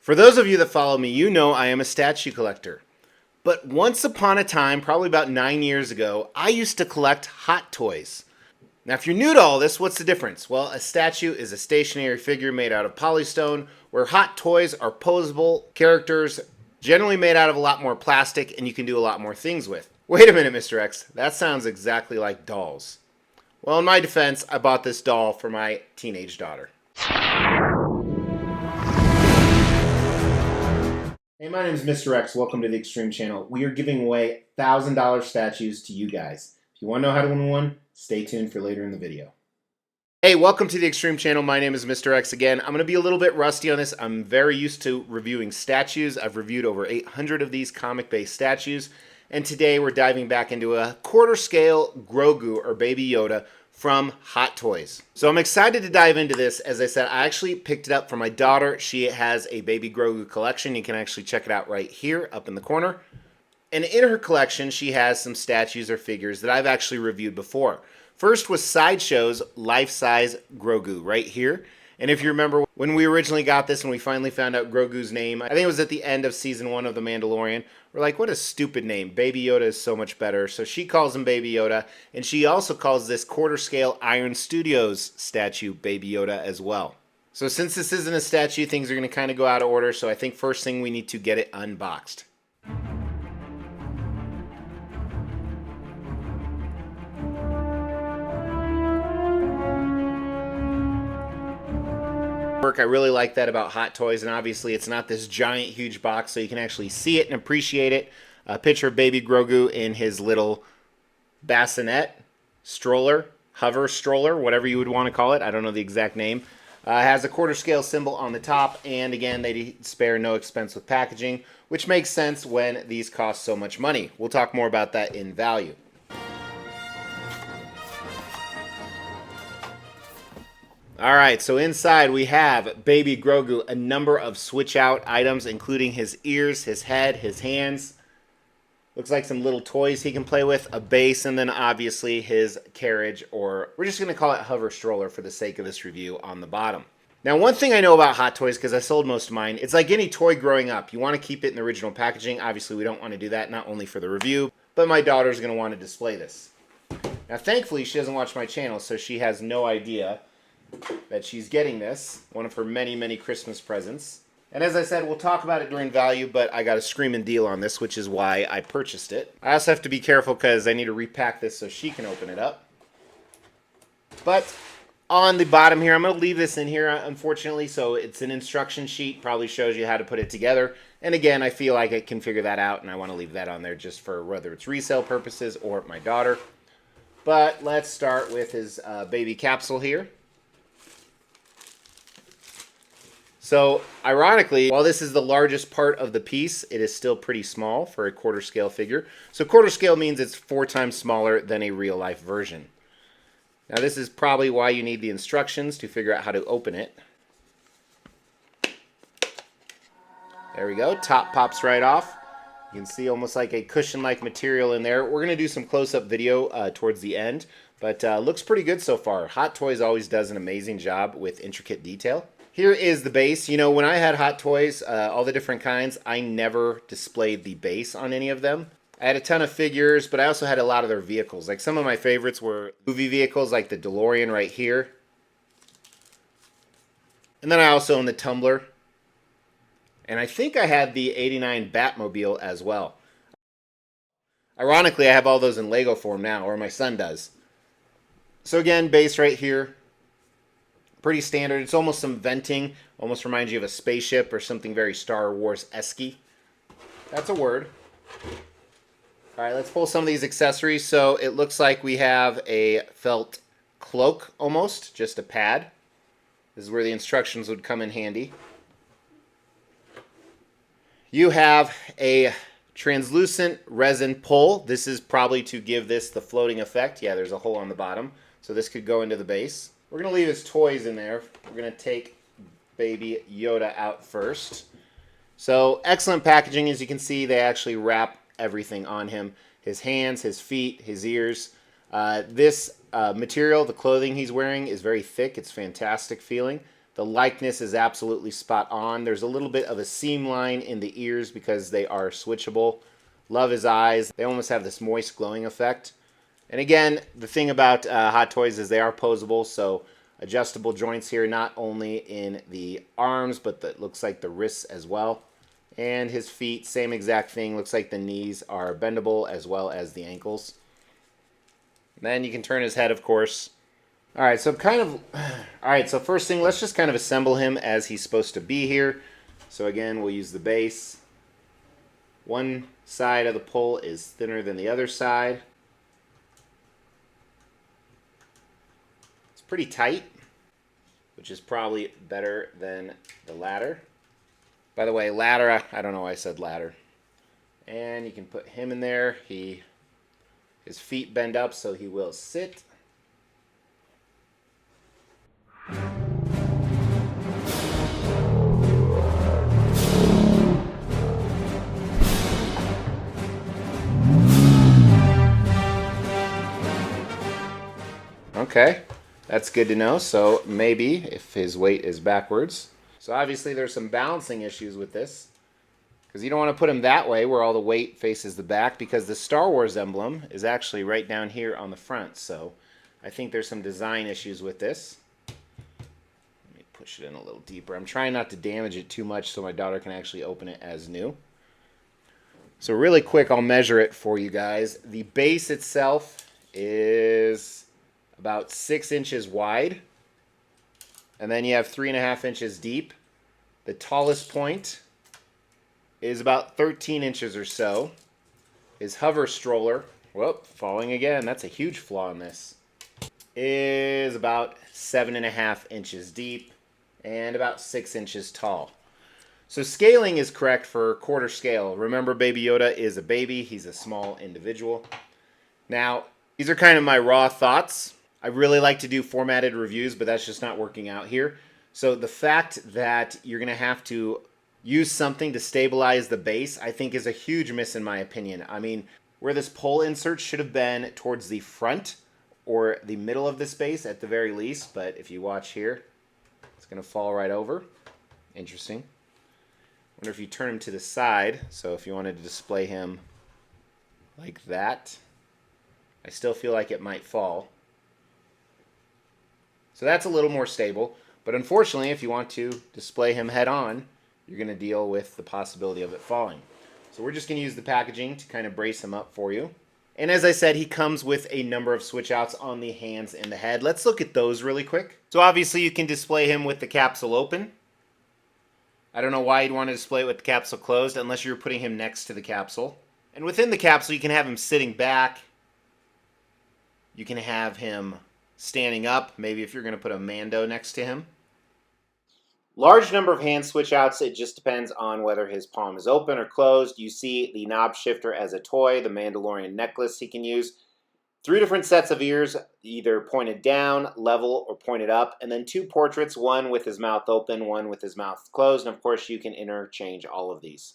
For those of you that follow me, you know I am a statue collector. But once upon a time, probably about 9 years ago, I used to collect Hot Toys. Now, if you're new to all this, what's the difference? Well, a statue is a stationary figure made out of polystone, where Hot Toys are posable characters, generally made out of a lot more plastic, and you can do a lot more things with. Wait a minute, Mr. X, that sounds exactly like dolls. Well, in my defense, I bought this doll for my teenage daughter. Hey, my name is Mr. X. Welcome to the Extreme Channel. We are giving away $1,000 statues to you guys. If you want to know how to win one, stay tuned for later in the video. Hey, welcome to the Extreme Channel. My name is Mr. X again. I'm going to be a little bit rusty on this. I'm very used to reviewing statues. I've reviewed over 800 of these comic-based statues. And today we're diving back into a quarter-scale Grogu or Baby Yoda from Hot Toys. So I'm excited to dive into this. As I said, I actually picked it up for my daughter. She has a Baby Grogu collection. You can actually check it out right here up in the corner. And in her collection, she has some statues or figures that I've actually reviewed before. First was Sideshow's life-size Grogu right here. And if you remember when we originally got this and we finally found out Grogu's name, I think it was at the end of season 1 of The Mandalorian, we're like, what a stupid name. Baby Yoda is so much better. So she calls him Baby Yoda, and she also calls this quarter-scale Iron Studios statue Baby Yoda as well. So since this isn't a statue, things are going to kind of go out of order, so I think first thing we need to get it unboxed. I really like that about Hot Toys, and obviously it's not this giant huge box, so you can actually see it and appreciate it. A picture of Baby Grogu in his little bassinet stroller, hover stroller, whatever you would want to call it. I don't know the exact name. Has a quarter scale symbol on the top, and again, they spare no expense with packaging, which makes sense when these cost so much money. We'll talk more about that in value. Alright, so inside we have Baby Grogu, a number of switch out items, including his ears, his head, his hands. Looks like some little toys he can play with, a base, and then obviously his carriage, or we're just going to call it hover stroller for the sake of this review, on the bottom. Now, one thing I know about Hot Toys, because I sold most of mine, it's like any toy growing up. You want to keep it in the original packaging. Obviously, we don't want to do that, not only for the review, but my daughter's going to want to display this. Now, thankfully, she doesn't watch my channel, so she has no idea that she's getting this, one of her many, many Christmas presents. And as I said, we'll talk about it during value, but I got a screaming deal on this, which is why I purchased it. I also have to be careful because I need to repack this so she can open it up. But on the bottom here, I'm going to leave this in here, unfortunately, so it's an instruction sheet, probably shows you how to put it together. And again, I feel like I can figure that out, and I want to leave that on there just for whether it's resale purposes or my daughter. But let's start with his baby capsule here. So, ironically, while this is the largest part of the piece, it is still pretty small for a quarter scale figure. So quarter scale means it's 4 times smaller than a real life version. Now this is probably why you need the instructions to figure out how to open it. There we go, top pops right off. You can see almost like a cushion-like material in there. We're going to do some close-up video towards the end, but looks pretty good so far. Hot Toys always does an amazing job with intricate detail. Here is the base. You know, when I had Hot Toys, all the different kinds, I never displayed the base on any of them. I had a ton of figures, but I also had a lot of their vehicles. Like some of my favorites were movie vehicles like the DeLorean right here. And then I also owned the Tumbler. And I think I had the '89 Batmobile as well. Ironically, I have all those in Lego form now, or my son does. So again, base right here. Pretty standard. It's almost some venting. Almost reminds you of a spaceship or something very Star Wars-esque. That's a word. All right, let's pull some of these accessories. So it looks like we have a felt cloak almost, just a pad. This is where the instructions would come in handy. You have a translucent resin pull. This is probably to give this the floating effect. Yeah, there's a hole on the bottom. So this could go into the base. We're going to leave his toys in there. We're going to take Baby Yoda out first. So excellent packaging. As you can see, they actually wrap everything on him. His hands, his feet, his ears. This material, the clothing he's wearing, is very thick. It's fantastic feeling. The likeness is absolutely spot on. There's a little bit of a seam line in the ears because they are switchable. Love his eyes. They almost have this moist glowing effect. And again, the thing about Hot Toys is they are posable, so adjustable joints here, not only in the arms, but it looks like the wrists as well. And his feet, same exact thing. Looks like the knees are bendable as well as the ankles. And then you can turn his head, of course. All right, so first thing, let's just kind of assemble him as he's supposed to be here. So again, we'll use the base. One side of the pole is thinner than the other side. It's pretty tight, which is probably better than the ladder. By the way, ladder, I don't know why I said ladder. And you can put him in there. His feet bend up so he will sit. Okay, that's good to know. So maybe if his weight is backwards. So obviously there's some balancing issues with this, because you don't want to put him that way where all the weight faces the back, because the Star Wars emblem is actually right down here on the front. So I think there's some design issues with this. Let me push it in a little deeper. I'm trying not to damage it too much so my daughter can actually open it as new. So really quick, I'll measure it for you guys. The base itself is about 6 inches wide, and then you have 3.5 inches deep. The tallest point is about 13 inches or so. His hover stroller, whoop, falling again, that's a huge flaw in this, is about 7.5 inches deep and about 6 inches tall. So scaling is correct for quarter scale. Remember, Baby Yoda is a baby. He's a small individual. Now, these are kind of my raw thoughts. I really like to do formatted reviews, but that's just not working out here. So the fact that you're going to have to use something to stabilize the base, I think is a huge miss in my opinion. I mean, where this pole insert should have been towards the front or the middle of this base at the very least, but if you watch here, it's going to fall right over. Interesting. I wonder if you turn him to the side, so if you wanted to display him like that, I still feel like it might fall. So that's a little more stable, but unfortunately, if you want to display him head on, you're going to deal with the possibility of it falling. So we're just going to use the packaging to kind of brace him up for you. And as I said, he comes with a number of switch outs on the hands and the head. Let's look at those really quick. So obviously you can display him with the capsule open. I don't know why you'd want to display it with the capsule closed unless you're putting him next to the capsule. And within the capsule, you can have him sitting back. You can have him standing up, maybe if you're going to put a Mando next to him. Large number of hand switch outs. It just depends on whether his palm is open or closed. You see the knob shifter as a toy, the Mandalorian necklace he can use. 3 different sets of ears, either pointed down, level, or pointed up. And then 2 portraits, one with his mouth open, one with his mouth closed. And of course, you can interchange all of these.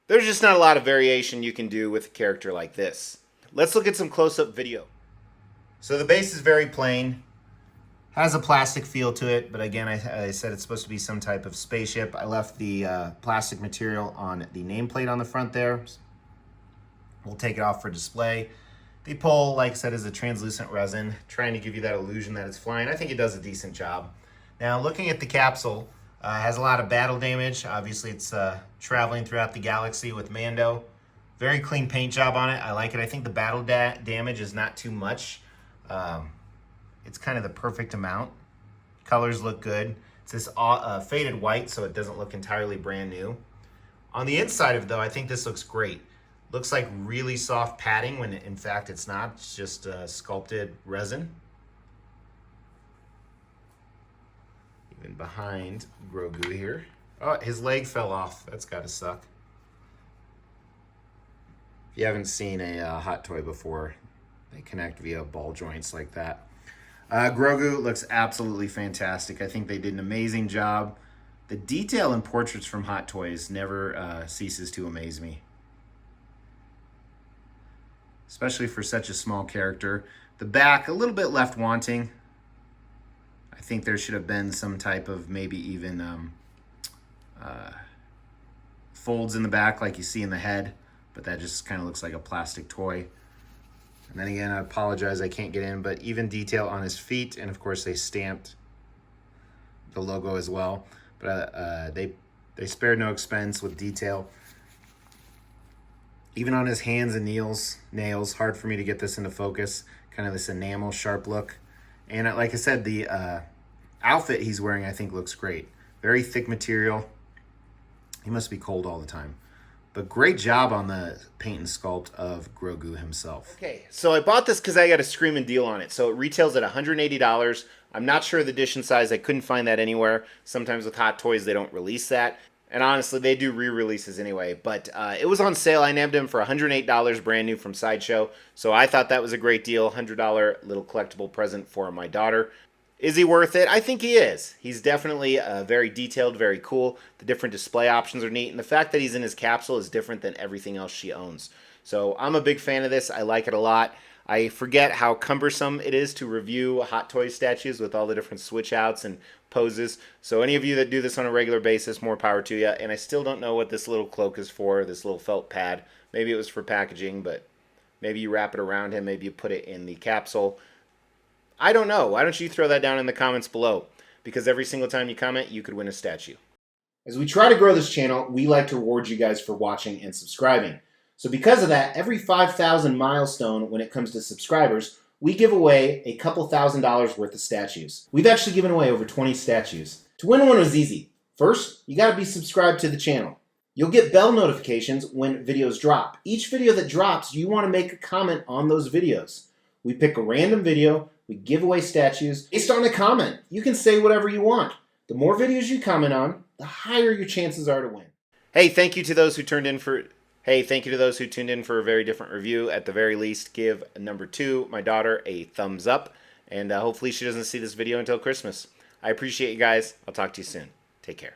There's just not a lot of variation you can do with a character like this. Let's look at some close-up video. So the base is very plain. Has a plastic feel to it, but again, I said it's supposed to be some type of spaceship. I left the plastic material on the nameplate on the front there. We'll take it off for display. The pole, like I said, is a translucent resin, trying to give you that illusion that it's flying. I think it does a decent job. Now, looking at the capsule, has a lot of battle damage. Obviously, it's traveling throughout the galaxy with Mando. Very clean paint job on it. I like it. I think the battle damage is not too much. It's kind of the perfect amount. Colors look good. It's this faded white, so it doesn't look entirely brand new. On the inside of it, though, I think this looks great. Looks like really soft padding when in fact it's not. It's just sculpted resin. Even behind Grogu here. Oh, his leg fell off. That's gotta suck. If you haven't seen a Hot Toy before, they connect via ball joints like that. Grogu looks absolutely fantastic. I think they did an amazing job. The detail in portraits from Hot Toys never ceases to amaze me. Especially for such a small character. The back, a little bit left wanting. I think there should have been some type of maybe even folds in the back like you see in the head, but that just kind of looks like a plastic toy. And then again, I apologize I can't get in, but even detail on his feet, and of course they stamped the logo as well. But they spared no expense with detail. Even on his hands and nails, hard for me to get this into focus. Kind of this enamel sharp look. And like I said, the outfit he's wearing I think looks great. Very thick material. He must be cold all the time. But great job on the paint and sculpt of Grogu himself. Okay, so I bought this because I got a screaming deal on it. So it retails at $180. I'm not sure of the edition size. I couldn't find that anywhere. Sometimes with Hot Toys, they don't release that. And honestly, they do re-releases anyway. But it was on sale. I nabbed him for $108 brand new from Sideshow. So I thought that was a great deal. $100 little collectible present for my daughter. Is he worth it? I think he is. He's definitely very detailed, very cool. The different display options are neat. And the fact that he's in his capsule is different than everything else she owns. So I'm a big fan of this. I like it a lot. I forget how cumbersome it is to review Hot Toys statues with all the different switch outs and poses. So any of you that do this on a regular basis, more power to you. And I still don't know what this little cloak is for, this little felt pad. Maybe it was for packaging, but maybe you wrap it around him. Maybe you put it in the capsule. I don't know. Why don't you throw that down in the comments below? Because every single time you comment, you could win a statue. As we try to grow this channel, we like to reward you guys for watching and subscribing. So because of that, every 5,000 milestone when it comes to subscribers, we give away a couple $1,000s worth of statues. We've actually given away over 20 statues. To win one was easy. First, you gotta be subscribed to the channel. You'll get bell notifications when videos drop. Each video that drops, you wanna make a comment on those videos. We pick a random video, we give away statues based on a comment. You can say whatever you want. The more videos you comment on, the higher your chances are to win. Hey, thank you to those who tuned in for a very different review. At the very least, give number 2, my daughter, a thumbs up. And hopefully she doesn't see this video until Christmas. I appreciate you guys. I'll talk to you soon. Take care.